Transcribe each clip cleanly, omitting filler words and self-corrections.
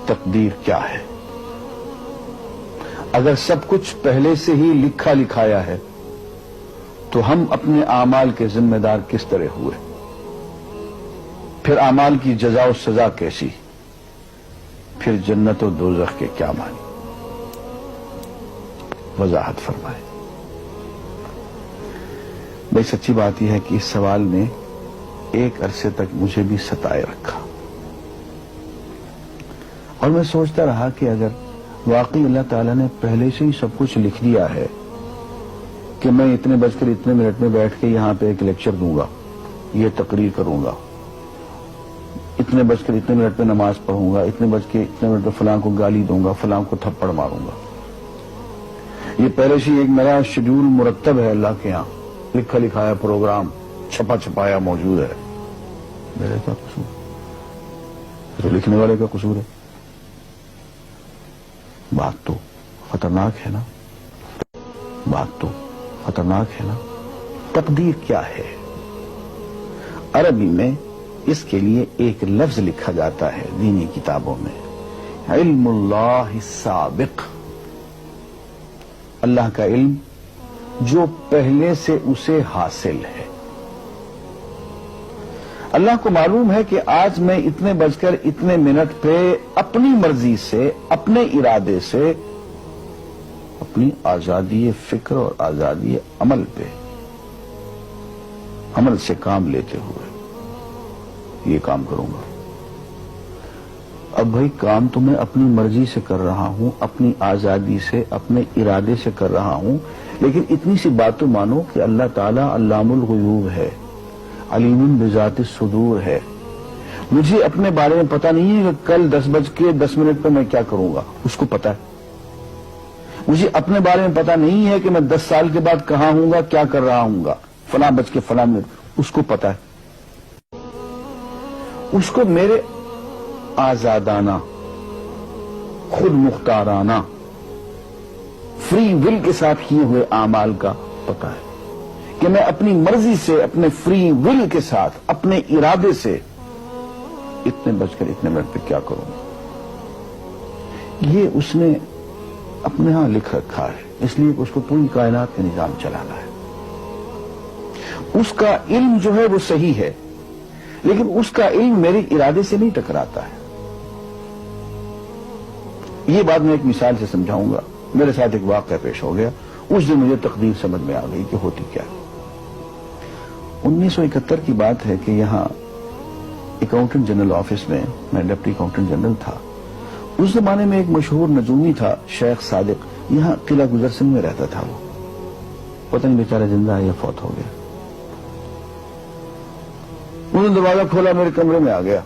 تقدیر کیا ہے؟ اگر سب کچھ پہلے سے ہی لکھا لکھایا ہے تو ہم اپنے اعمال کے ذمہ دار کس طرح ہوئے؟ پھر اعمال کی جزا و سزا کیسی؟ پھر جنت و دوزخ کے کیا معنی؟ وضاحت فرمائے۔ بھئی سچی بات یہ ہے کہ اس سوال نے ایک عرصے تک مجھے بھی ستائے رکھا، اور میں سوچتا رہا کہ اگر واقعی اللہ تعالیٰ نے پہلے سے ہی سب کچھ لکھ دیا ہے کہ میں اتنے بج کر اتنے منٹ میں بیٹھ کے یہاں پہ ایک لیکچر دوں گا، یہ تقریر کروں گا، اتنے بج کر اتنے منٹ میں نماز پڑھوں گا، اتنے بج کے اتنے منٹ میں فلاں کو گالی دوں گا، فلاں کو تھپڑ ماروں گا، یہ پہلے سے ایک میرا شیڈول مرتب ہے اللہ کے ہاں، لکھا لکھایا پروگرام چھپا چھپایا موجود ہے، میرا کیا قصور؟ تو لکھنے والے کا قصور ہے؟ بات تو خطرناک ہے نا، بات تو خطرناک ہے نا۔ تقدیر کیا ہے؟ عربی میں اس کے لیے ایک لفظ لکھا جاتا ہے دینی کتابوں میں، علم اللہ السابق، اللہ کا علم جو پہلے سے اسے حاصل ہے۔ اللہ کو معلوم ہے کہ آج میں اتنے بج کر اتنے منٹ پہ اپنی مرضی سے، اپنے ارادے سے، اپنی آزادی فکر اور آزادی عمل پہ، عمل سے کام لیتے ہوئے یہ کام کروں گا۔ اب بھائی کام تو میں اپنی مرضی سے کر رہا ہوں، اپنی آزادی سے، اپنے ارادے سے کر رہا ہوں، لیکن اتنی سی بات تو مانو کہ اللہ تعالیٰ علام الغیوب ہے، علیم بذات الصدور ہے۔ مجھے اپنے بارے میں پتہ نہیں ہے کہ کل 10:10 پہ میں کیا کروں گا، اس کو پتا ہے۔ مجھے اپنے بارے میں پتہ نہیں ہے کہ میں 10 سال کے بعد کہاں ہوں گا، کیا کر رہا ہوں گا، فلاں بج کے فلاں منٹ، اس کو پتا ہے۔ اس کو میرے آزادانہ، خود مختارانہ، فری ول کے ساتھ کیے ہوئے اعمال کا پتا ہے کہ میں اپنی مرضی سے، اپنے فری ول کے ساتھ، اپنے ارادے سے اتنے بج کر اتنے منٹ پہ کیا کروں گا۔ یہ اس نے اپنے ہاں لکھ رکھا ہے، اس لیے کہ اس کو پوری کائنات کا نظام چلانا ہے۔ اس کا علم جو ہے وہ صحیح ہے، لیکن اس کا علم میرے ارادے سے نہیں ٹکراتا ہے۔ یہ بات میں ایک مثال سے سمجھاؤں گا۔ میرے ساتھ ایک واقعہ پیش ہو گیا، اس دن مجھے تقدیر سمجھ میں آ گئی کہ ہوتی کیا ہے۔ 1971 کی بات ہے کہ یہاں اکاؤنٹنٹ جنرل آفس میں میں ڈپٹی اکاؤنٹنٹ جنرل تھا۔ اس زمانے میں ایک مشہور نجومی تھا شیخ صادق، یہاں قلعہ گزر سنگھ میں رہتا تھا۔ وہ پتہ نہیں بیچارہ زندہ ہے یا فوت ہو گیا۔ انہوں نے دروازہ کھولا، میرے کمرے میں آ گیا۔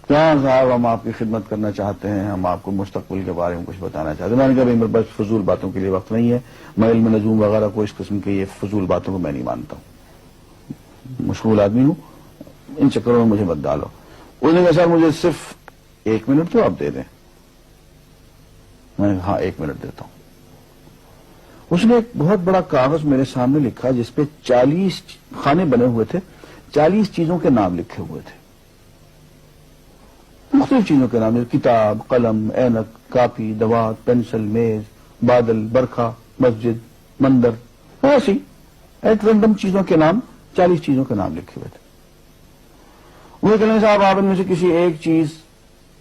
کیا صاحب، ہم آپ کی خدمت کرنا چاہتے ہیں، ہم آپ کو مستقبل کے بارے میں کچھ بتانا چاہتے ہیں۔ میں نے کہا میرے پاس فضول باتوں کے لیے وقت نہیں ہے، میں علم نجوم وغیرہ کو، اس قسم کے یہ فضول باتوں کو میں نہیں مانتا ہوں، مشغول آدمی ہوں، ان چکروں میں مجھے مت ڈالو۔ انہوں نے کہا سر مجھے صرف 1 منٹ تو آپ دے دیں۔ میں نے کہا ہاں 1 منٹ دیتا ہوں۔ اس نے ایک بہت بڑا کاغذ میرے سامنے لکھا جس پہ 40 خانے بنے ہوئے تھے، 40 چیزوں کے نام لکھے ہوئے تھے، مختلف چیزوں کے نام، کتاب، قلم، اینک، کاپی، دوات، پینسل، میز، بادل، برکھا، مسجد، مندر، ایسی ایک رینڈم چیزوں کے نام، 40 چیزوں کے نام لکھے ہوئے تھے۔ وہ کہنے صاحب آپ ان میں سے کسی ایک چیز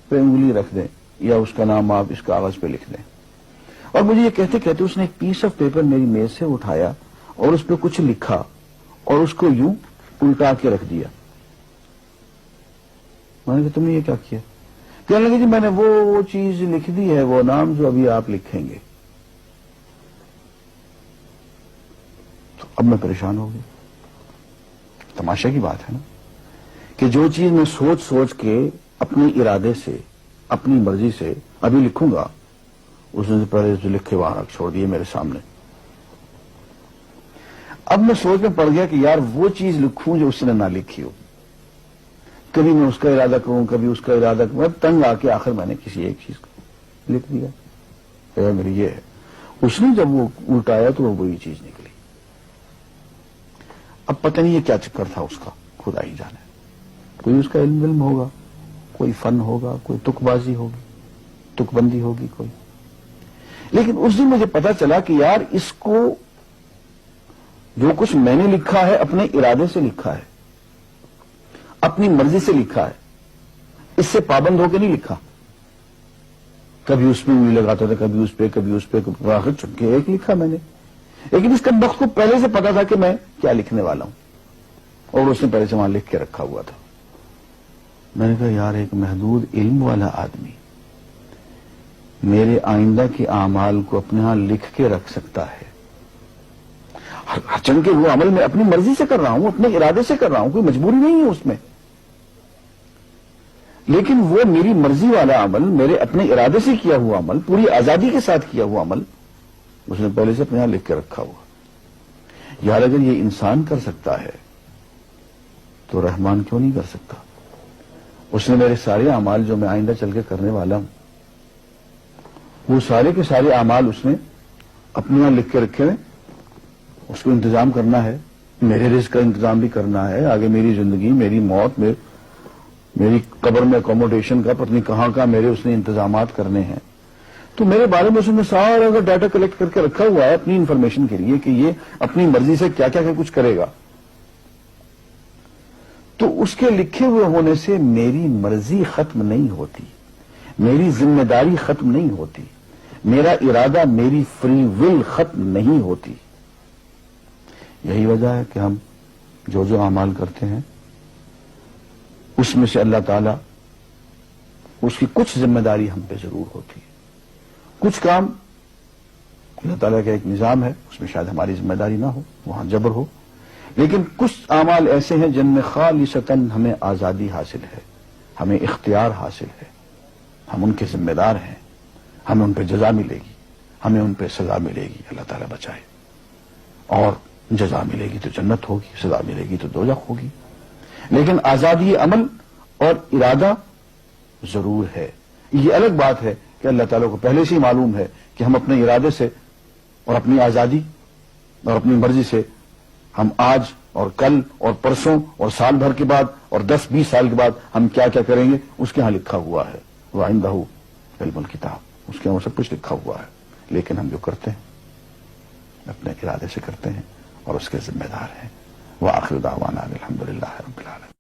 پہ انگلی رکھ دیں یا اس کا نام آپ اس کاغذ پہ لکھ دیں۔ اور مجھے یہ کہتے کہتے اس نے ایک پیس آف پیپر میری میز سے اٹھایا اور اس پہ کچھ لکھا اور اس کو یوں الٹا کے رکھ دیا۔ میں نے کہا تم نے یہ کیا کیا؟ کہنے لگے جی میں نے وہ چیز لکھ دی ہے، وہ نام جو ابھی آپ لکھیں گے۔ تو اب میں پریشان ہو گیا۔ تماشا کی بات ہے نا کہ جو چیز میں سوچ سوچ کے اپنے ارادے سے، اپنی مرضی سے ابھی لکھوں گا، اس نے پہلے جو لکھے وہاں رکھ چھوڑ دیے میرے سامنے۔ اب میں سوچ میں پڑ گیا کہ یار وہ چیز لکھوں جو اس نے نہ لکھی ہو، کبھی میں اس کا ارادہ کروں، کبھی اس کا ارادہ کروں، میں تنگ آ کے آخر میں نے کسی ایک چیز کو لکھ دیا، میری یہ ہے۔ اس نے جب وہ الٹایا تو وہ وہی چیز نکلی۔ اب پتہ نہیں یہ کیا چکر تھا اس کا، خدا ہی جانے۔ کوئی اس کا علم ہوگا، کوئی فن ہوگا، کوئی تک بازی ہوگی، تک بندی ہوگی کوئی. لیکن اس دن مجھے پتا چلا کہ یار اس کو جو کچھ میں نے لکھا ہے اپنے ارادے سے لکھا ہے، اپنی مرضی سے لکھا ہے، اس سے پابند ہو کے نہیں لکھا. کبھی اس میں انگلی لگاتا تھا، کبھی اس پہ، کبھی اس پہ، آخر چن کے ایک لکھا میں نے. لیکن اس بخت کو پہلے سے پتا تھا کہ میں کیا لکھنے والا ہوں، اور اس نے پہلے سے وہاں لکھ کے رکھا ہوا تھا. میں نے کہا یار ایک محدود علم والا آدمی میرے آئندہ کے اعمال کو اپنے ہاں لکھ کے رکھ سکتا ہے. چن کے وہ عمل میں اپنی مرضی سے کر رہا ہوں، اپنے ارادے سے کر رہا ہوں، کوئی مجبوری نہیں ہے اس میں. لیکن وہ میری مرضی والا عمل، میرے اپنے ارادے سے کیا ہوا عمل، پوری آزادی کے ساتھ کیا ہوا عمل، اس نے پہلے سے اپنے یہاں لکھ کے رکھا ہوا. یار اگر یہ انسان کر سکتا ہے تو رحمان کیوں نہیں کر سکتا؟ اس نے میرے سارے اعمال جو میں آئندہ چل کے کرنے والا ہوں، وہ سارے کے سارے اعمال اس نے اپنے یہاں لکھ کے رکھے ہیں. اس کو انتظام کرنا ہے، میرے رزق کا انتظام بھی کرنا ہے، آگے میری زندگی، میری موت، میری قبر میں اکوموڈیشن کا پتہ نہیں کہاں کا میرے اس نے انتظامات کرنے ہیں. تو میرے بارے میں اس نے سارا کا ڈاٹا کلیکٹ کر کے رکھا ہوا ہے اپنی انفارمیشن کے لیے کہ یہ اپنی مرضی سے کیا کیا کچھ کرے گا. تو اس کے لکھے ہوئے ہونے سے میری مرضی ختم نہیں ہوتی، میری ذمہ داری ختم نہیں ہوتی، میرا ارادہ، میری فری ول ختم نہیں ہوتی. یہی وجہ ہے کہ ہم جو اعمال کرتے ہیں اس میں سے اللہ تعالیٰ اس کی کچھ ذمہ داری ہم پہ ضرور ہوتی ہے. کچھ کام اللہ تعالیٰ کا ایک نظام ہے، اس میں شاید ہماری ذمہ داری نہ ہو، وہاں جبر ہو. لیکن کچھ اعمال ایسے ہیں جن میں خالصتاً ہمیں آزادی حاصل ہے، ہمیں اختیار حاصل ہے، ہم ان کے ذمہ دار ہیں، ہمیں ان پہ جزا ملے گی، ہمیں ان پہ سزا ملے گی، اللہ تعالیٰ بچائے. اور جزا ملے گی تو جنت ہوگی، سزا ملے گی تو دوزخ ہوگی. لیکن آزادی عمل اور ارادہ ضرور ہے. یہ الگ بات ہے کہ اللہ تعالیٰ کو پہلے سے ہی معلوم ہے کہ ہم اپنے ارادے سے اور اپنی آزادی اور اپنی مرضی سے ہم آج اور کل اور پرسوں اور سال بھر کے بعد اور 10-20 سال کے بعد ہم کیا کیا کریں گے اس کے ہاں لکھا ہوا ہے. وَعِندَهُ عِلْمُ الْكِتَابِ، اس کے ہاں سب کچھ لکھا ہوا ہے. لیکن ہم جو کرتے ہیں اپنے ارادے سے کرتے ہیں اور اس کے ذمہ دار ہیں. وآخر دعوانا الحمدللہ رب العالمین.